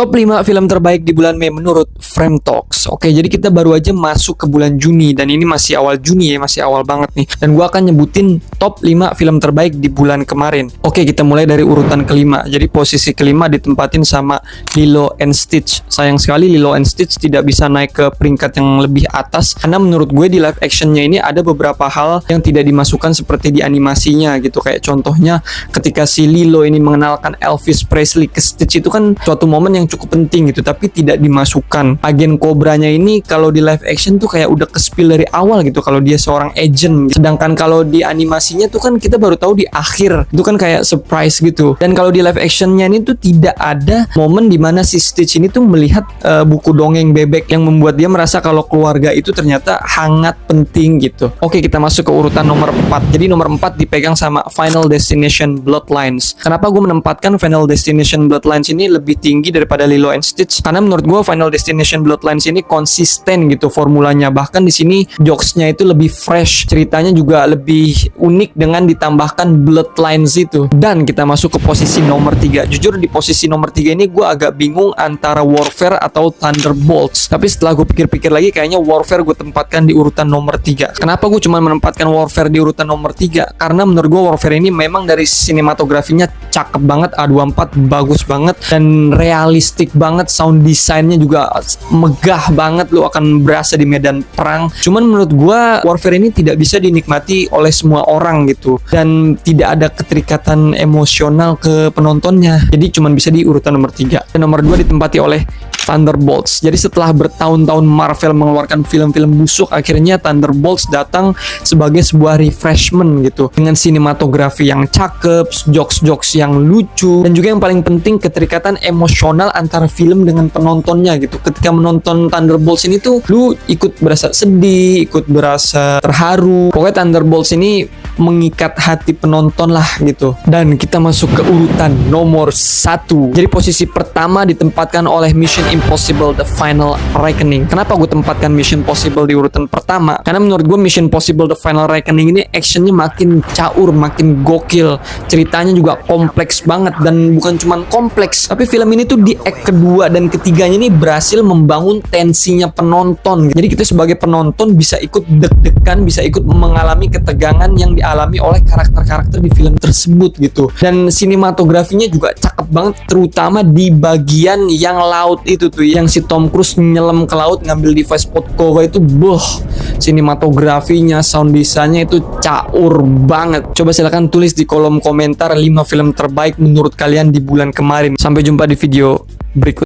Top 5 film terbaik di bulan Mei menurut Frame Talks. Oke, jadi kita baru aja masuk ke bulan Juni dan ini masih awal Juni ya, masih awal banget nih. Dan gua akan nyebutin top 5 film terbaik di bulan kemarin. Oke, kita mulai dari urutan kelima. Jadi posisi kelima ditempatin sama Lilo and Stitch. Sayang sekali Lilo and Stitch tidak bisa naik ke peringkat yang lebih atas karena menurut gue di live actionnya ini ada beberapa hal yang tidak dimasukkan seperti di animasinya gitu. Kayak contohnya ketika si Lilo ini mengenalkan Elvis Presley ke Stitch, itu kan suatu momen yang cukup penting gitu, tapi tidak dimasukkan. Agen Cobra-nya ini kalau di live action tuh kayak udah ke-spill dari awal gitu kalau dia seorang agent gitu. Sedangkan kalau di animasinya tuh kan kita baru tahu di akhir. Itu kan kayak surprise gitu. Dan kalau di live actionnya ini tuh tidak ada momen dimana si Stitch ini tuh melihat buku dongeng bebek yang membuat dia merasa kalau keluarga itu ternyata hangat penting gitu. Oke, kita masuk ke urutan nomor 4. Jadi nomor 4 dipegang sama Final Destination Bloodlines. Kenapa gue menempatkan Final Destination Bloodlines ini lebih tinggi daripada Lilo and Stitch? Karena menurut gue Final Destination Bloodlines ini konsisten gitu formulanya. Bahkan di sini jokesnya itu lebih fresh, ceritanya juga lebih unik dengan ditambahkan Bloodlines itu. Dan kita masuk ke posisi nomor 3. Jujur di posisi nomor 3 ini gue agak bingung antara Warfare atau Thunderbolts. Tapi setelah gue pikir-pikir lagi, kayaknya Warfare gue tempatkan di urutan nomor 3. Kenapa gue cuma menempatkan Warfare di urutan nomor 3? Karena menurut gue Warfare ini memang dari sinematografinya cakep banget, A24 bagus banget dan realistik banget, sound desainnya juga megah banget, lu akan berasa di medan perang. Cuman menurut gua Warfare ini tidak bisa dinikmati oleh semua orang gitu dan tidak ada keterikatan emosional ke penontonnya, jadi cuman bisa di urutan nomor 3. Dan nomor 2 ditempati oleh Thunderbolts. Jadi setelah bertahun-tahun Marvel mengeluarkan film-film busuk, akhirnya Thunderbolts datang sebagai sebuah refreshment gitu, dengan sinematografi yang cakep, jokes-jokes yang lucu, dan juga yang paling penting keterikatan emosional antara film dengan penontonnya gitu. Ketika menonton Thunderbolts ini tuh lu ikut berasa sedih, ikut berasa terharu. Pokoknya Thunderbolts ini mengikat hati penonton lah gitu. Dan kita masuk ke urutan nomor 1. Jadi posisi pertama ditempatkan oleh Mission Impossible The Final Reckoning. Kenapa gue tempatkan Mission Possible di urutan pertama? Karena menurut gue Mission Possible The Final Reckoning ini actionnya makin caur, makin gokil. Ceritanya juga kompleks banget, dan bukan cuman kompleks, tapi film ini tuh di act kedua dan ketiganya ini berhasil membangun tensinya penonton. Jadi kita sebagai penonton bisa ikut deg-degan, bisa ikut mengalami ketegangan yang dialami oleh karakter-karakter di film tersebut gitu. Dan sinematografinya juga cakep banget, terutama di bagian yang laut itu tuh, yang si Tom Cruise nyelam ke laut ngambil device Podkova itu, sinematografinya, sound desainnya itu caur banget. Coba silakan tulis di kolom komentar 5 film terbaik menurut kalian di bulan kemarin. Sampai jumpa di video berikut.